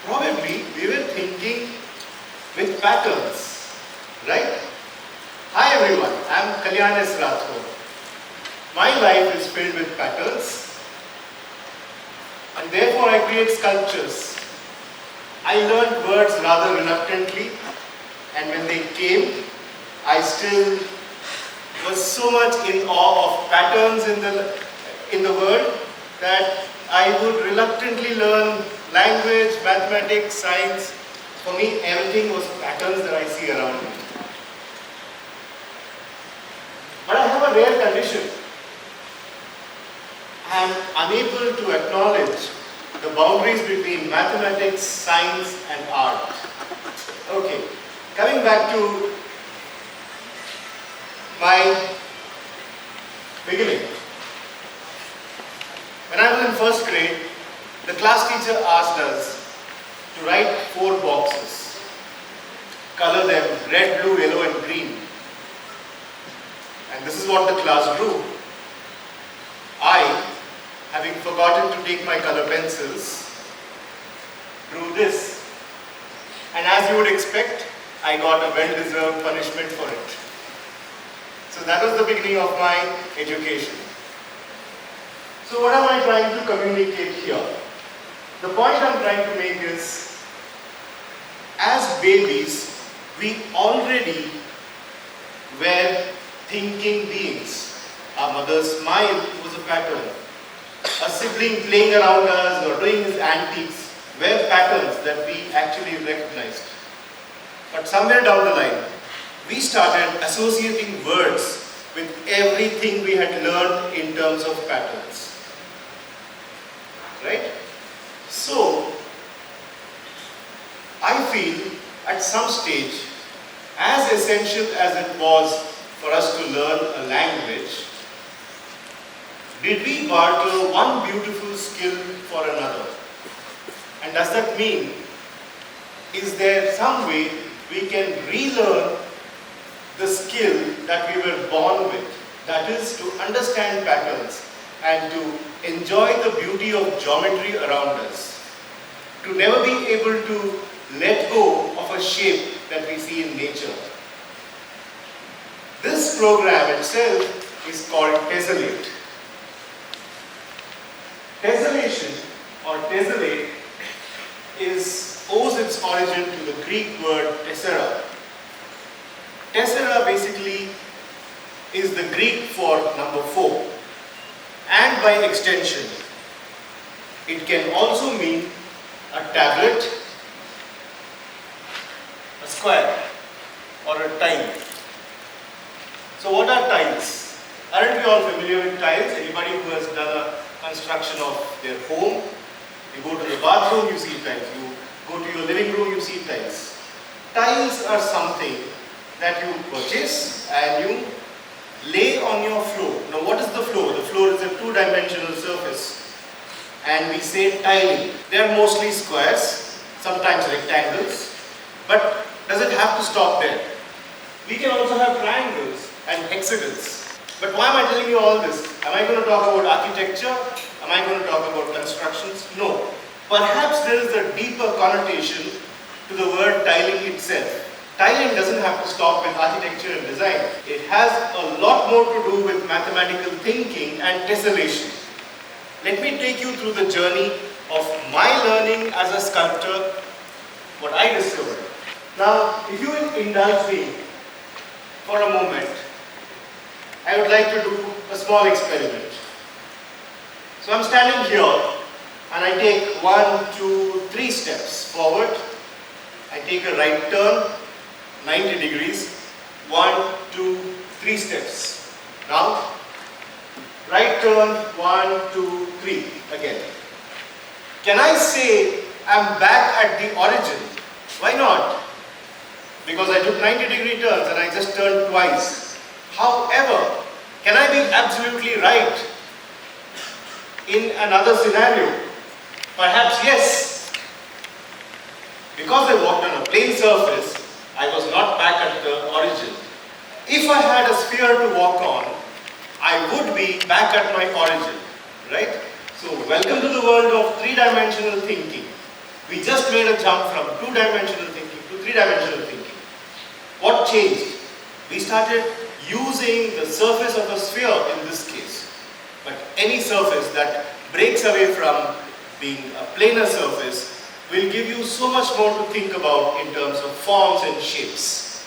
Probably we were thinking with patterns, right? Hi everyone, I'm Kalyan Rathore. My life is filled with patterns and therefore I create sculptures. I learned words rather reluctantly, and when they came, I still was so much in awe of patterns in the world that I would reluctantly learn language, mathematics, science. For me, everything was patterns that I see around me. But I have a rare condition. I am unable to acknowledge the boundaries between mathematics, science and art. Okay, coming back to my beginning. When I was in first grade, the class teacher asked us to write 4 boxes. Color them red, blue, yellow and green. And this is what the class drew. I, having forgotten to take my color pencils, drew this. And as you would expect, I got a well-deserved punishment for it. So that was the beginning of my education. So what am I trying to communicate here? The point I'm trying to make is, as babies, we already were thinking beings. Our mother's smile was a pattern. A sibling playing around us or doing his antics were patterns that we actually recognized. But somewhere down the line, we started associating words with everything we had learned in terms of patterns. Right? So, I feel at some stage, as essential as it was for us to learn a language, did we barter one beautiful skill for another? And does that mean, is there some way we can relearn the skill that we were born with? That is, to understand patterns and to enjoy the beauty of geometry around us. To never be able to let go of a shape that we see in nature. This program itself is called Tessellate. Tessellation or tessellate owes its origin to the Greek word tessera. Tessera basically is the Greek for number 4. And by extension, it can also mean a tablet, a square, or a tile. So what are tiles? Aren't we all familiar with tiles? Anybody who has done a construction of their home, you go to the bathroom, you see tiles. You go to your living room, you see tiles. Tiles are something that you purchase and you lay on your floor. Now what is the floor? The floor is a 2-dimensional surface. And we say tiling. They are mostly squares, sometimes rectangles. But does it have to stop there? We can also have triangles and hexagons. But why am I telling you all this? Am I going to talk about architecture? Am I going to talk about constructions? No. Perhaps there is a deeper connotation to the word tiling itself. Tiling doesn't have to stop with architecture and design. It has a lot more to do with mathematical thinking and tessellation. Let me take you through the journey of my learning as a sculptor, what I discovered. Now, if you will indulge me for a moment, I would like to do a small experiment. So I'm standing here and I take 1, 2, 3 steps forward. I take a right turn, 90 degrees, 1, 2, 3 steps. Now, right turn, 1, 2, 3, again. Can I say I'm back at the origin? Why not? Because I took 90-degree turns and I just turned twice. However, can I be absolutely right in another scenario? Perhaps yes. Because I walked on a plane surface, I was not back at the origin. If I had a sphere to walk on, I would be back at my origin, right? So welcome to the world of 3-dimensional thinking. We just made a jump from two-dimensional thinking to three-dimensional thinking. What changed? We started using the surface of a sphere in this case. But any surface that breaks away from being a planar surface will give you so much more to think about in terms of forms and shapes.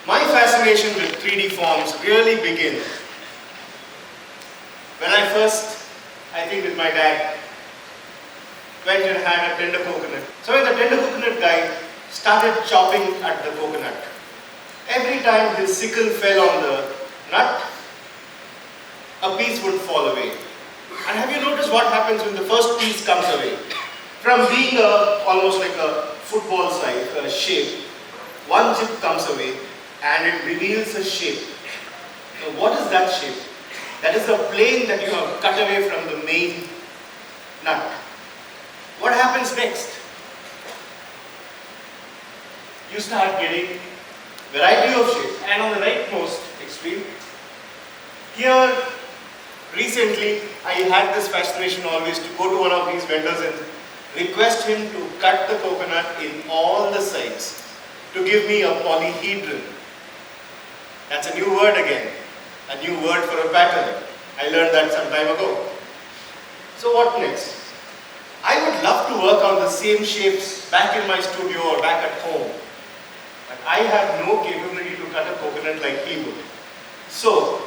My fascination with 3D forms really began when I first, I think with my dad, went and had a tender coconut. So when the tender coconut guy started chopping at the coconut, every time his sickle fell on the nut, a piece would fall away. And have you noticed what happens when the first piece comes away? From being almost like a football size shape, one chip comes away and it reveals a shape. Now what is that shape? That is the plane that you have cut away from the main nut. What happens next? You start getting variety of shapes. And on the rightmost extreme, here recently I had this fascination always to go to one of these vendors and request him to cut the coconut in all the sides to give me a polyhedron. That's a new word again, a new word for a pattern. I learned that some time ago. So what next? I would love to work on the same shapes back in my studio or back at home, but I have no capability to cut a coconut like he would. So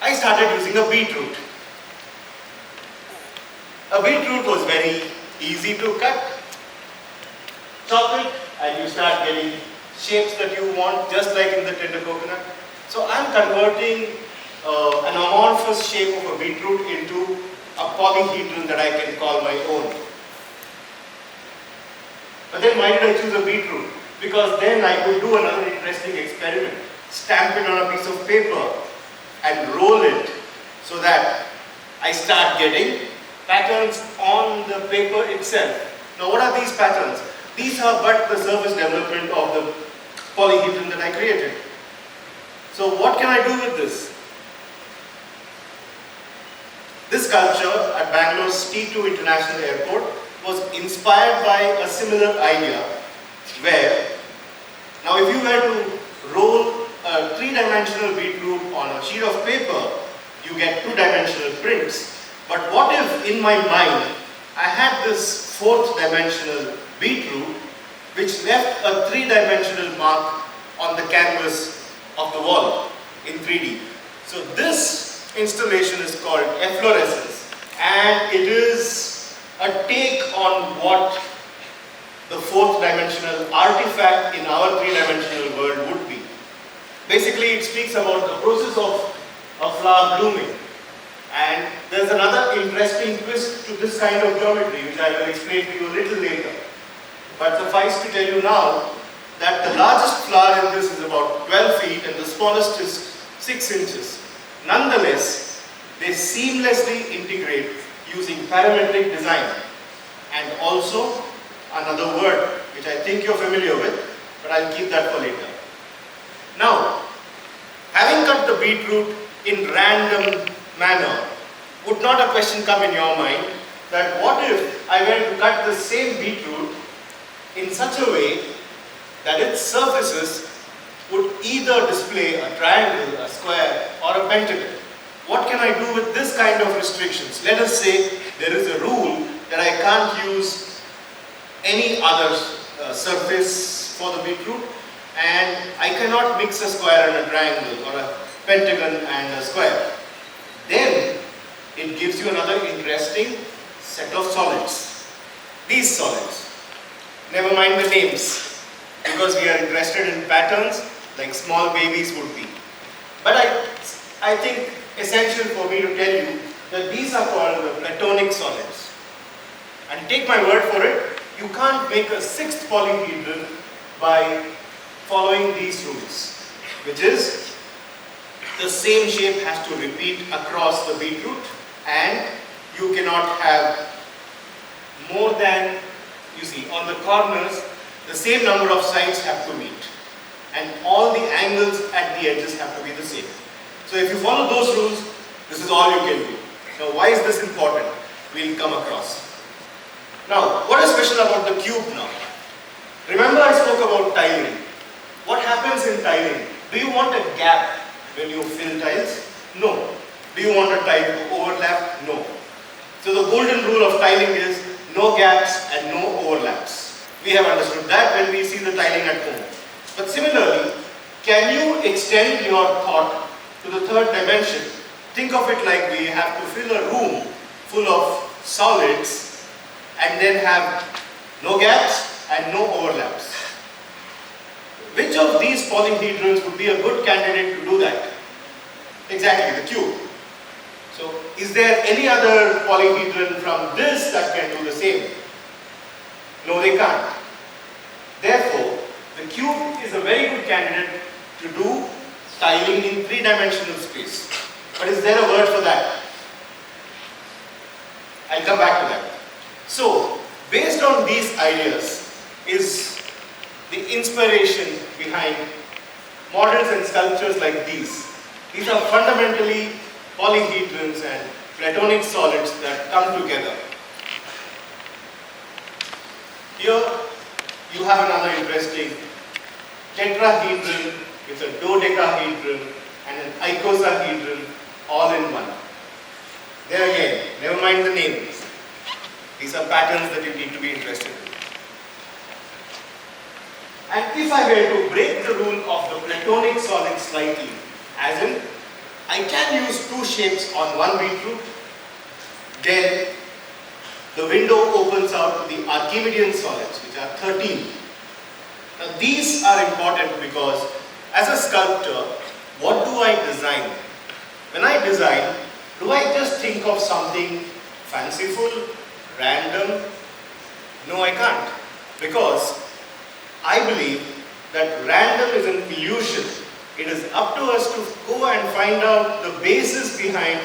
I started using a beetroot. A beetroot was very easy to cut. Chop it and you start getting shapes that you want, just like in the tender coconut. So I'm converting an amorphous shape of a beetroot into a polyhedron that I can call my own. But then why did I choose a beetroot? Because then I could do another interesting experiment. Stamp it on a piece of paper and roll it so that I start getting patterns on the paper itself. Now what are these patterns? These are but the surface development of the polyhedron that I created. So what can I do with this? This sculpture at Bangalore's T2 International Airport was inspired by a similar idea where, now if you were to roll a three-dimensional beetroot on a sheet of paper, you get two-dimensional prints. But what if in my mind I had this fourth-dimensional beetroot which left a three-dimensional mark on the canvas of the wall in 3D. So this installation is called efflorescence, and it is a take on what the fourth dimensional artifact in our three-dimensional world would be. Basically, it speaks about the process of a flower blooming. And there's another interesting twist to this kind of geometry, which I will explain to you a little later. But suffice to tell you now that the largest flower in this is about 12 feet and the smallest is 6 inches. Nonetheless, they seamlessly integrate using parametric design. And also another word which I think you're familiar with, but I'll keep that for later. Now, having cut the beetroot in random manner, would not a question come in your mind that what if I were to cut the same beetroot in such a way that its surfaces would either display a triangle, a square, or a pentagon? What can I do with this kind of restrictions? Let us say there is a rule that I can't use any other surface for the beetroot, and I cannot mix a square and a triangle or a pentagon and a square. Then it gives you another interesting set of solids. These solids, never mind the names, because we are interested in patterns like small babies would be. But I think essential for me to tell you that these are called the platonic solids. And take my word for it, you can't make a sixth polyhedron by following these rules, which is the same shape has to repeat across the beetroot, and you cannot have more than, you see, on the corners, the same number of sides have to meet, and all the angles at the edges have to be the same. So if you follow those rules, this is all you can do. Now why is this important? we'll come across. Now, what is special about the cube now? Remember I spoke about tiling. What happens in tiling? Do you want a gap when you fill tiles? No. Do you want a tile to overlap? No. So the golden rule of tiling is no gaps and no overlaps. We have understood that when we see the tiling at home. But similarly, can you extend your thought to the third dimension? Think of it like we have to fill a room full of solids and then have no gaps and no overlaps. Which of these polyhedrons would be a good candidate to do that? Exactly, the cube. So, is there any other polyhedron from this that can do the same? No, they can't. Therefore, the cube is a very good candidate to do tiling in three-dimensional space. But is there a word for that? I'll come back to that. So, based on these ideas is the inspiration behind models and sculptures like these. These are fundamentally polyhedrons and platonic solids that come together. Here you have another interesting tetrahedron, it's a dodecahedron and an icosahedron all in one. There again, never mind the names. These are patterns that you need to be interested in. And if I were to break the rule of the platonic solid slightly, as in I can use two shapes on one beetroot, then the window opens out to the Archimedean solids, which are 13. Now these are important because as a sculptor, what do I design? When I design, do I just think of something fanciful, random? No, I can't, because I believe that random is an illusion. It is up to us to go and find out the basis behind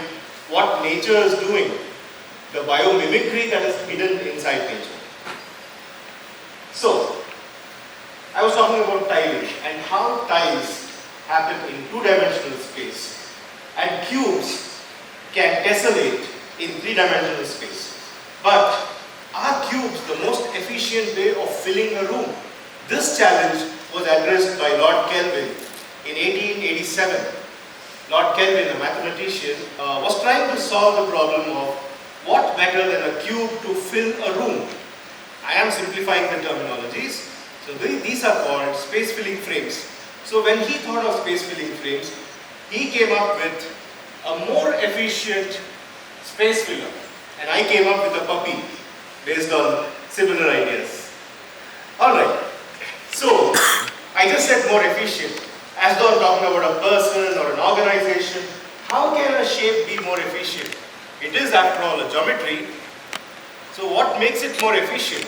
what nature is doing, the biomimicry that is hidden inside nature. So, I was talking about tiling and how tiles happen in two-dimensional space and cubes can tessellate in three-dimensional space. But are cubes the most efficient way of filling a room? This challenge was addressed by Lord Kelvin in 1887. Lord Kelvin, a mathematician, was trying to solve the problem of what better than a cube to fill a room. I am simplifying the terminologies. So these are called space-filling frames. So when he thought of space-filling frames, he came up with a more efficient space filler. And I came up with a puppy based on similar ideas. Alright, so I just said more efficient. As though I'm talking about a person or an organization, how can a shape be more efficient? It is, after all, a geometry. So what makes it more efficient?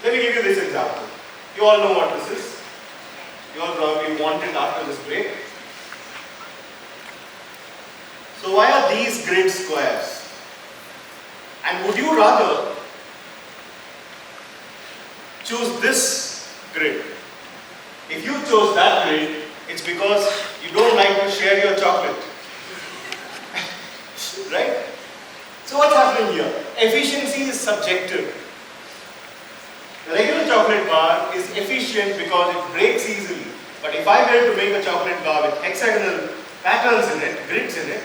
Let me give you this example. You all know what this is. You all probably want it after this break. So why are these grid squares? And would you rather choose this grid? If you chose that grid, it's because you don't like to share your chocolate. Right? So what's happening here? Efficiency is subjective. The regular chocolate bar is efficient because it breaks easily. But if I were to make a chocolate bar with hexagonal patterns in it, grids in it,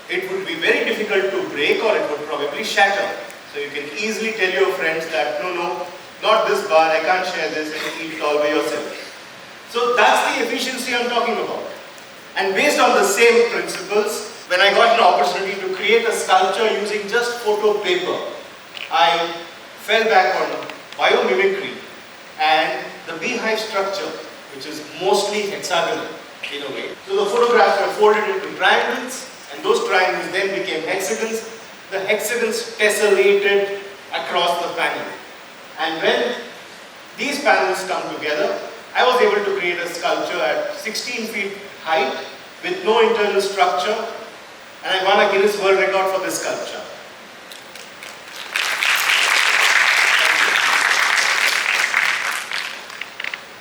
it would be very difficult to break or it would probably shatter. So you can easily tell your friends that, no, not this bar, I can't share this, and eat it all by yourself. So that's the efficiency I'm talking about. And based on the same principles, when I got an opportunity to create a sculpture using just photo paper, I fell back on biomimicry and the beehive structure, which is mostly hexagonal in a way. So the photographs were folded into triangles, and those triangles then became hexagons. The hexagons tessellated across the panel. And when these panels come together, I was able to create a sculpture at 16 feet height with no internal structure, and I won a Guinness World Record for this sculpture.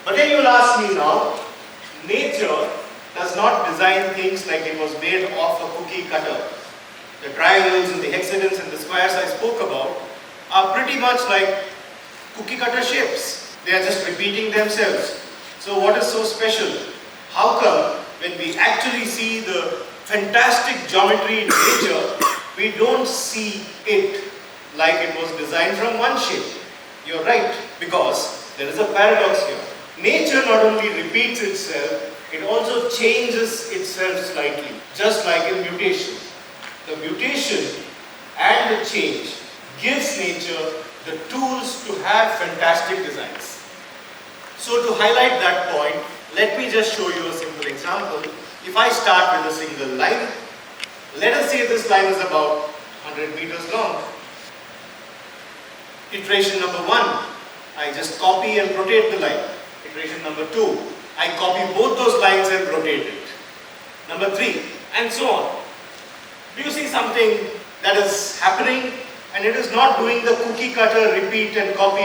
But then you'll ask me now, nature does not design things like it was made off a cookie cutter. the triangles and the hexagons and the squares I spoke about are pretty much like cookie cutter shapes. They are just repeating themselves. So what is so special? How come when we actually see the fantastic geometry in nature, we don't see it like it was designed from one shape? You're right, because there is a paradox here. Nature not only repeats itself, it also changes itself slightly, just like in mutation. The mutation and the change gives nature the tools to have fantastic designs. So to highlight that point, let me just show you a simple example. If I start with a single line, let us say this line is about 100 meters long. Iteration number 1, I just copy and rotate the line. Iteration number 2, I copy both those lines and rotate it. Number 3, and so on. Do you see something that is happening? And it is not doing the cookie cutter repeat and copy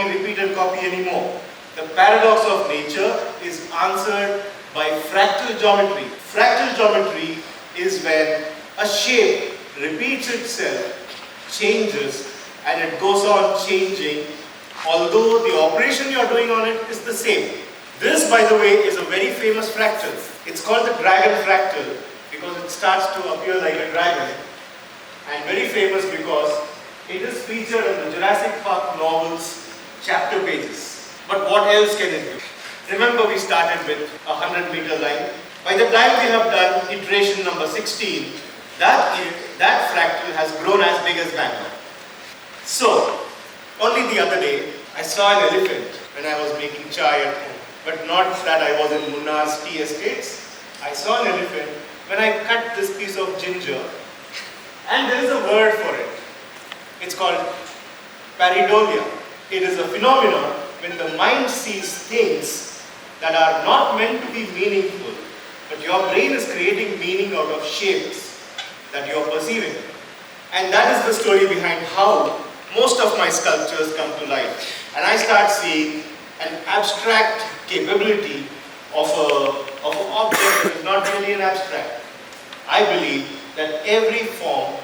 anymore. The paradox of nature is answered by fractal geometry. Fractal geometry is when a shape repeats itself, changes, and it goes on changing, although the operation you are doing on it is the same. This, by the way, is a very famous fractal. It's called the dragon fractal because it starts to appear like a dragon, and very famous because it is featured in the Jurassic Park novels chapter pages. But what else can it do? Remember, we started with a 100-meter line. By the time we have done iteration number 16, that fractal has grown as big as Bangkok. So, only the other day, I saw an elephant when I was making chai at home. But not that I was in Munna's tea estates. I saw an elephant when I cut this piece of ginger, and there is a word for it. It's called pareidolia. It is a phenomenon when the mind sees things that are not meant to be meaningful, but your brain is creating meaning out of shapes that you are perceiving. And that is the story behind how most of my sculptures come to life. And I start seeing an abstract capability of an object that is not really an abstract. I believe that every form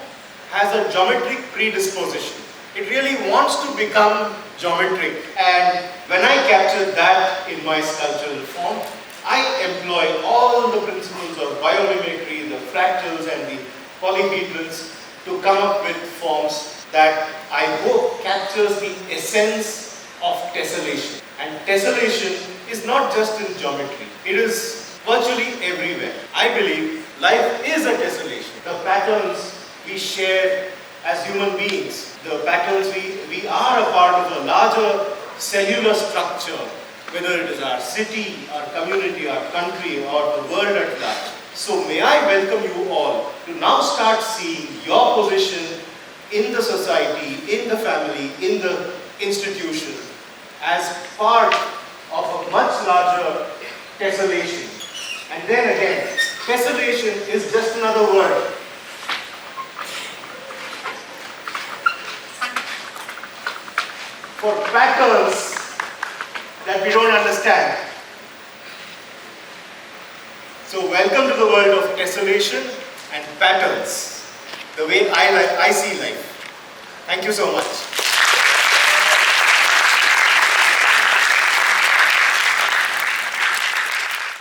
has a geometric predisposition. It really wants to become geometric, and when I capture that in my sculptural form, I employ all the principles of biomimicry, the fractals and the polyhedrals to come up with forms that I hope captures the essence of tessellation. And tessellation is not just in geometry, it is virtually everywhere. I believe life is a tessellation. The patterns we share as human beings, the patterns we are a part of a larger cellular structure, whether it is our city, our community, our country, or the world at large. So may I welcome you all to now start seeing your position in the society, in the family, in the institution as part of a much larger tessellation. And then again, tessellation is just another word. For patterns that we don't understand. So welcome to the world of tessellation and patterns, the way I see life. Thank you so much.